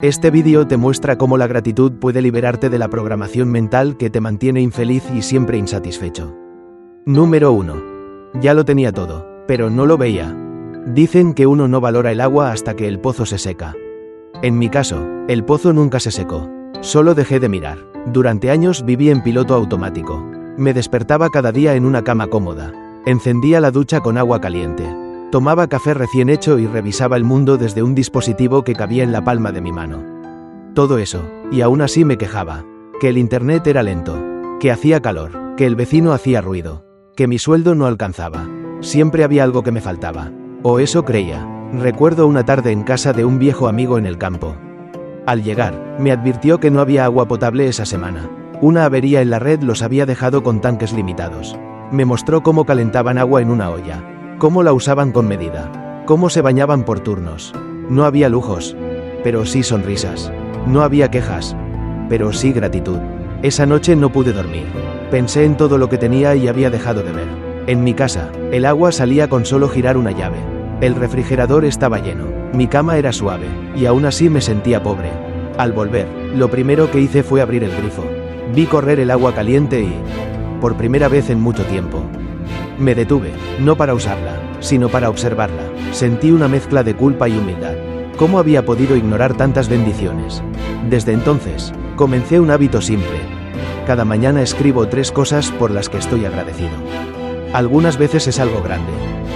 Este vídeo te muestra cómo la gratitud puede liberarte de la programación mental que te mantiene infeliz y siempre insatisfecho. Número 1. Ya lo tenía todo, pero no lo veía. Dicen que uno no valora el agua hasta que el pozo se seca. En mi caso, el pozo nunca se secó. Solo dejé de mirar. Durante años viví en piloto automático. Me despertaba cada día en una cama cómoda. Encendía la ducha con agua caliente. Tomaba café recién hecho y revisaba el mundo desde un dispositivo que cabía en la palma de mi mano. Todo eso, y aún así me quejaba. Que el internet era lento. Que hacía calor. Que el vecino hacía ruido. Que mi sueldo no alcanzaba. Siempre había algo que me faltaba. O eso creía. Recuerdo una tarde en casa de un viejo amigo en el campo. Al llegar, me advirtió que no había agua potable esa semana. Una avería en la red los había dejado con tanques limitados. Me mostró cómo calentaban agua en una olla. Cómo la usaban con medida. Cómo se bañaban por turnos. No había lujos. Pero sí sonrisas. No había quejas. Pero sí gratitud. Esa noche no pude dormir. Pensé en todo lo que tenía y había dejado de ver. En mi casa, el agua salía con solo girar una llave. El refrigerador estaba lleno. Mi cama era suave. Y aún así me sentía pobre. Al volver, lo primero que hice fue abrir el grifo. Vi correr el agua caliente y... por primera vez en mucho tiempo. Me detuve, no para usarla, sino para observarla. Sentí una mezcla de culpa y humildad. ¿Cómo había podido ignorar tantas bendiciones? Desde entonces, comencé un hábito simple. Cada mañana escribo 3 cosas por las que estoy agradecido. Algunas veces es algo grande,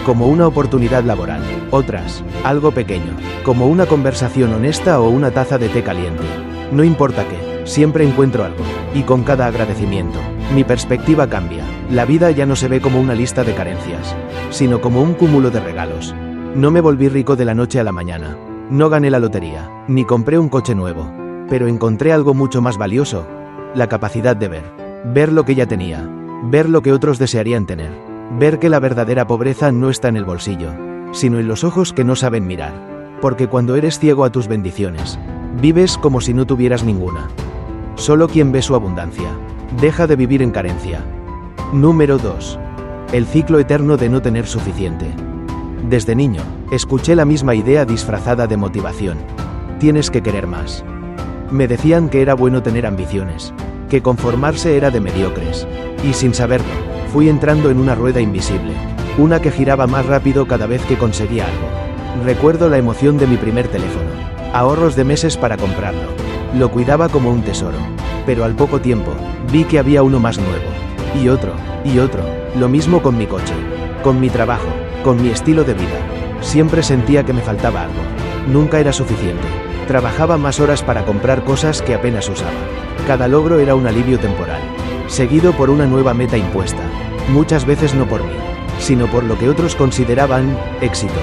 como una oportunidad laboral. Otras, algo pequeño, como una conversación honesta o una taza de té caliente. No importa qué, siempre encuentro algo. Y con cada agradecimiento, mi perspectiva cambia. La vida ya no se ve como una lista de carencias, sino como un cúmulo de regalos. No me volví rico de la noche a la mañana. No gané la lotería, ni compré un coche nuevo. Pero encontré algo mucho más valioso. La capacidad de ver. Ver lo que ya tenía. Ver lo que otros desearían tener. Ver que la verdadera pobreza no está en el bolsillo, sino en los ojos que no saben mirar. Porque cuando eres ciego a tus bendiciones, vives como si no tuvieras ninguna. Solo quien ve su abundancia, deja de vivir en carencia. Número 2. El ciclo eterno de no tener suficiente. Desde niño, escuché la misma idea disfrazada de motivación. Tienes que querer más. Me decían que era bueno tener ambiciones, que conformarse era de mediocres. Y sin saberlo, fui entrando en una rueda invisible, una que giraba más rápido cada vez que conseguía algo. Recuerdo la emoción de mi primer teléfono, ahorros de meses para comprarlo. Lo cuidaba como un tesoro, pero al poco tiempo, vi que había uno más nuevo, y otro, lo mismo con mi coche, con mi trabajo, con mi estilo de vida. Siempre sentía que me faltaba algo, nunca era suficiente, trabajaba más horas para comprar cosas que apenas usaba. Cada logro era un alivio temporal, seguido por una nueva meta impuesta, muchas veces no por mí, sino por lo que otros consideraban éxito.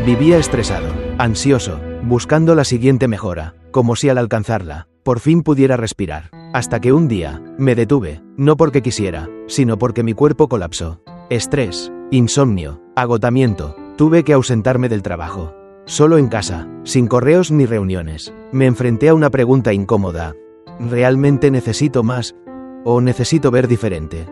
Vivía estresado, ansioso, buscando la siguiente mejora, como si al alcanzarla, por fin pudiera respirar. Hasta que un día, me detuve, no porque quisiera, sino porque mi cuerpo colapsó. Estrés, insomnio, agotamiento, tuve que ausentarme del trabajo. Solo en casa, sin correos ni reuniones, me enfrenté a una pregunta incómoda. ¿Realmente necesito más? ¿O necesito ver diferente?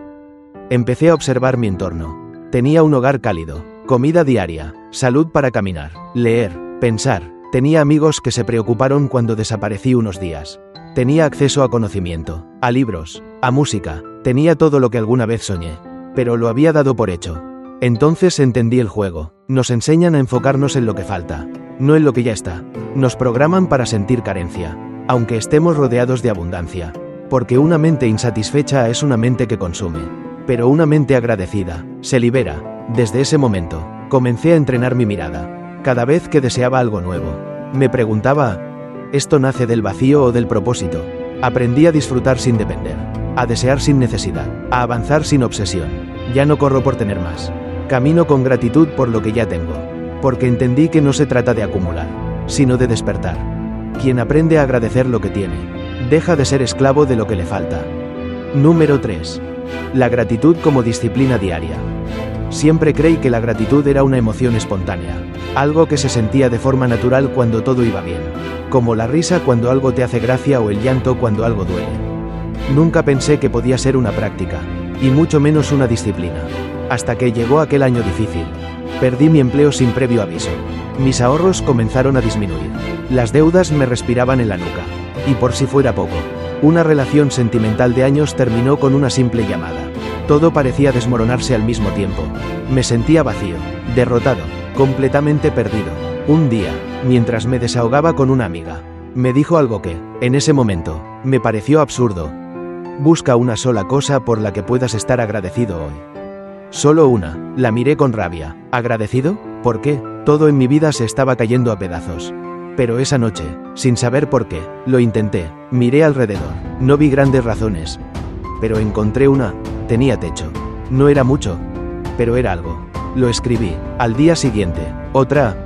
Empecé a observar mi entorno. Tenía un hogar cálido, comida diaria, salud para caminar, leer, pensar. Tenía amigos que se preocuparon cuando desaparecí unos días. Tenía acceso a conocimiento, a libros, a música. Tenía todo lo que alguna vez soñé. Pero lo había dado por hecho. Entonces entendí el juego. Nos enseñan a enfocarnos en lo que falta, no en lo que ya está. Nos programan para sentir carencia, aunque estemos rodeados de abundancia. Porque una mente insatisfecha es una mente que consume. Pero una mente agradecida se libera. Desde ese momento, comencé a entrenar mi mirada. Cada vez que deseaba algo nuevo, me preguntaba, ¿esto nace del vacío o del propósito? Aprendí a disfrutar sin depender, a desear sin necesidad, a avanzar sin obsesión. Ya no corro por tener más. Camino con gratitud por lo que ya tengo. Porque entendí que no se trata de acumular, sino de despertar. Quien aprende a agradecer lo que tiene, deja de ser esclavo de lo que le falta. Número 3. La gratitud como disciplina diaria. Siempre creí que la gratitud era una emoción espontánea, algo que se sentía de forma natural cuando todo iba bien, como la risa cuando algo te hace gracia o el llanto cuando algo duele. Nunca pensé que podía ser una práctica, y mucho menos una disciplina, hasta que llegó aquel año difícil. Perdí mi empleo sin previo aviso. Mis ahorros comenzaron a disminuir. Las deudas me respiraban en la nuca. Y por si fuera poco, una relación sentimental de años terminó con una simple llamada. Todo parecía desmoronarse al mismo tiempo. Me sentía vacío, derrotado, completamente perdido. Un día, mientras me desahogaba con una amiga, me dijo algo que, en ese momento, me pareció absurdo. Busca una sola cosa por la que puedas estar agradecido hoy. Solo una. La miré con rabia. ¿Agradecido? ¿Por qué? Todo en mi vida se estaba cayendo a pedazos. Pero esa noche, sin saber por qué, lo intenté. Miré alrededor. No vi grandes razones. Pero encontré una. Tenía techo. No era mucho, pero era algo. Lo escribí. Al día siguiente, otra.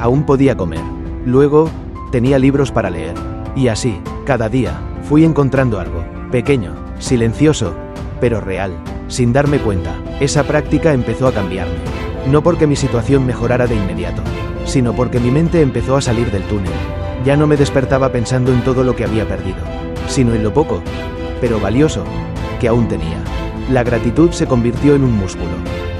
Aún podía comer. Luego, tenía libros para leer. Y así, cada día, fui encontrando algo. Pequeño, silencioso, pero real. Sin darme cuenta, esa práctica empezó a cambiarme. No porque mi situación mejorara de inmediato, sino porque mi mente empezó a salir del túnel. Ya no me despertaba pensando en todo lo que había perdido, sino en lo poco, pero valioso, que aún tenía. La gratitud se convirtió en un músculo.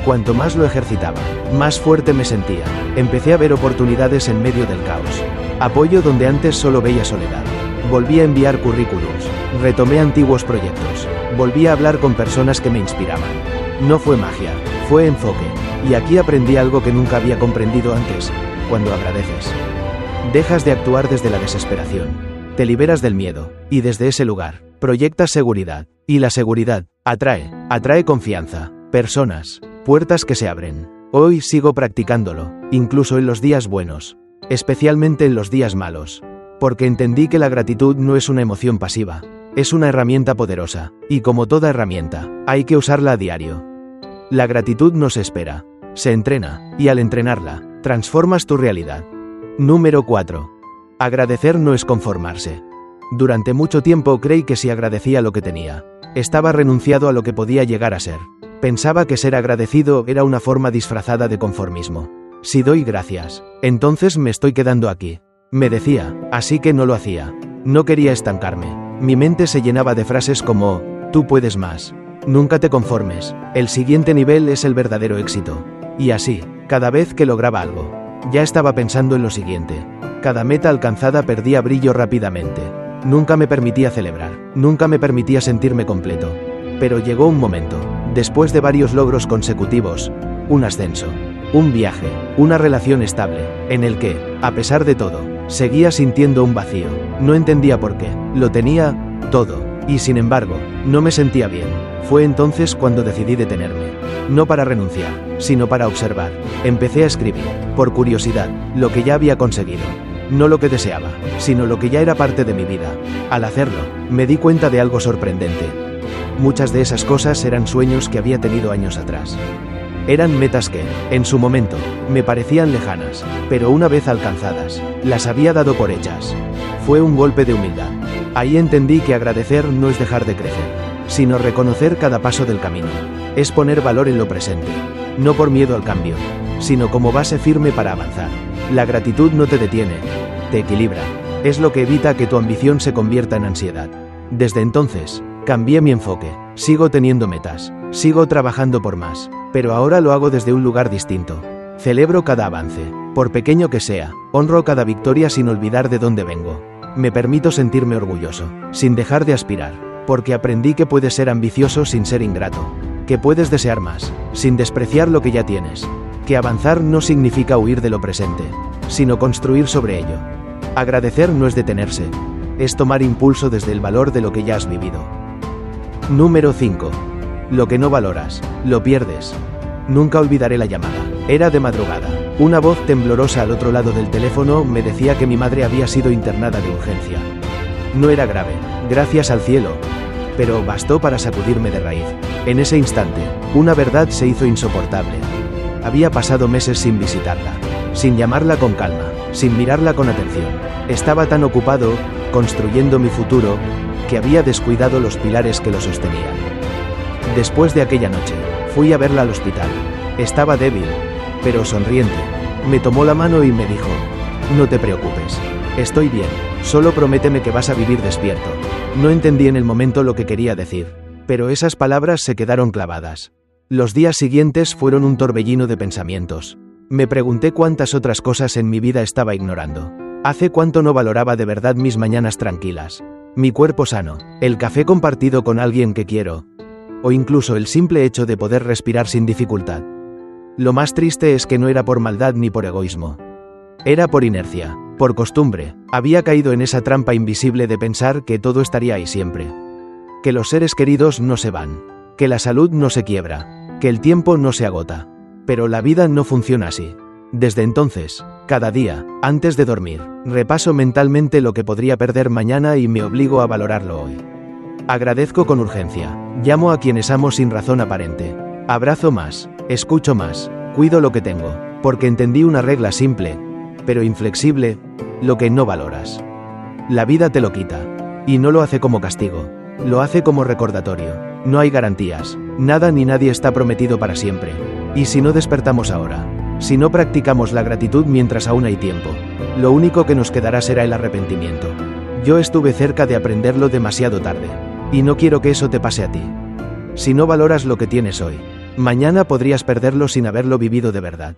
Cuanto más lo ejercitaba, más fuerte me sentía. Empecé a ver oportunidades en medio del caos. Apoyo donde antes solo veía soledad. Volví a enviar currículums. Retomé antiguos proyectos. Volví a hablar con personas que me inspiraban. No fue magia, fue enfoque. Y aquí aprendí algo que nunca había comprendido antes. Cuando agradeces, dejas de actuar desde la desesperación. Te liberas del miedo. Y desde ese lugar, proyectas seguridad. Y la seguridad atrae confianza, personas, puertas que se abren. Hoy sigo practicándolo, incluso en los días buenos. Especialmente en los días malos. Porque entendí que la gratitud no es una emoción pasiva. Es una herramienta poderosa, y como toda herramienta, hay que usarla a diario. La gratitud no se espera, se entrena, y al entrenarla, transformas tu realidad. Número 4. Agradecer no es conformarse. Durante mucho tiempo creí que si agradecía lo que tenía, estaba renunciado a lo que podía llegar a ser. Pensaba que ser agradecido era una forma disfrazada de conformismo. Si doy gracias, entonces me estoy quedando aquí. Me decía, así que no lo hacía. No quería estancarme. Mi mente se llenaba de frases como, tú puedes más. Nunca te conformes. El siguiente nivel es el verdadero éxito. Y así, cada vez que lograba algo, ya estaba pensando en lo siguiente. Cada meta alcanzada perdía brillo rápidamente. Nunca me permitía celebrar. Nunca me permitía sentirme completo. Pero llegó un momento, después de varios logros consecutivos, un ascenso, un viaje, una relación estable, en el que, a pesar de todo, seguía sintiendo un vacío. No entendía por qué. Lo tenía todo, y sin embargo, no me sentía bien. Fue entonces cuando decidí detenerme. No para renunciar, sino para observar. Empecé a escribir, por curiosidad, lo que ya había conseguido. No lo que deseaba, sino lo que ya era parte de mi vida. Al hacerlo, me di cuenta de algo sorprendente. Muchas de esas cosas eran sueños que había tenido años atrás. Eran metas que, en su momento, me parecían lejanas, pero una vez alcanzadas, las había dado por hechas. Fue un golpe de humildad. Ahí entendí que agradecer no es dejar de crecer, sino reconocer cada paso del camino. Es poner valor en lo presente, no por miedo al cambio, sino como base firme para avanzar. La gratitud no te detiene, te equilibra. Es lo que evita que tu ambición se convierta en ansiedad. Desde entonces, cambié mi enfoque. Sigo teniendo metas, sigo trabajando por más, pero ahora lo hago desde un lugar distinto. Celebro cada avance, por pequeño que sea, honro cada victoria sin olvidar de dónde vengo. Me permito sentirme orgulloso, sin dejar de aspirar, porque aprendí que puedes ser ambicioso sin ser ingrato, que puedes desear más, sin despreciar lo que ya tienes, que avanzar no significa huir de lo presente, sino construir sobre ello. Agradecer no es detenerse, es tomar impulso desde el valor de lo que ya has vivido. Número 5. Lo que no valoras, lo pierdes. Nunca olvidaré la llamada. Era de madrugada. Una voz temblorosa al otro lado del teléfono me decía que mi madre había sido internada de urgencia. No era grave, gracias al cielo, pero bastó para sacudirme de raíz. En ese instante, una verdad se hizo insoportable. Había pasado meses sin visitarla, sin llamarla con calma, sin mirarla con atención. Estaba tan ocupado, construyendo mi futuro, que había descuidado los pilares que lo sostenían. Después de aquella noche, fui a verla al hospital. Estaba débil, pero sonriente. Me tomó la mano y me dijo, no te preocupes, estoy bien, solo prométeme que vas a vivir despierto. No entendí en el momento lo que quería decir, pero esas palabras se quedaron clavadas. Los días siguientes fueron un torbellino de pensamientos. Me pregunté cuántas otras cosas en mi vida estaba ignorando. Hace cuánto no valoraba de verdad mis mañanas tranquilas, mi cuerpo sano, el café compartido con alguien que quiero, o incluso el simple hecho de poder respirar sin dificultad. Lo más triste es que no era por maldad ni por egoísmo. Era por inercia, por costumbre. Había caído en esa trampa invisible de pensar que todo estaría ahí siempre. Que los seres queridos no se van, que la salud no se quiebra, que el tiempo no se agota. Pero la vida no funciona así. Desde entonces, cada día, antes de dormir, repaso mentalmente lo que podría perder mañana y me obligo a valorarlo hoy. Agradezco con urgencia, llamo a quienes amo sin razón aparente. Abrazo más, escucho más, cuido lo que tengo, porque entendí una regla simple, pero inflexible: lo que no valoras, la vida te lo quita. Y no lo hace como castigo, lo hace como recordatorio. No hay garantías, nada ni nadie está prometido para siempre. Y si no despertamos ahora, si no practicamos la gratitud mientras aún hay tiempo, lo único que nos quedará será el arrepentimiento. Yo estuve cerca de aprenderlo demasiado tarde, y no quiero que eso te pase a ti. Si no valoras lo que tienes hoy, mañana podrías perderlo sin haberlo vivido de verdad.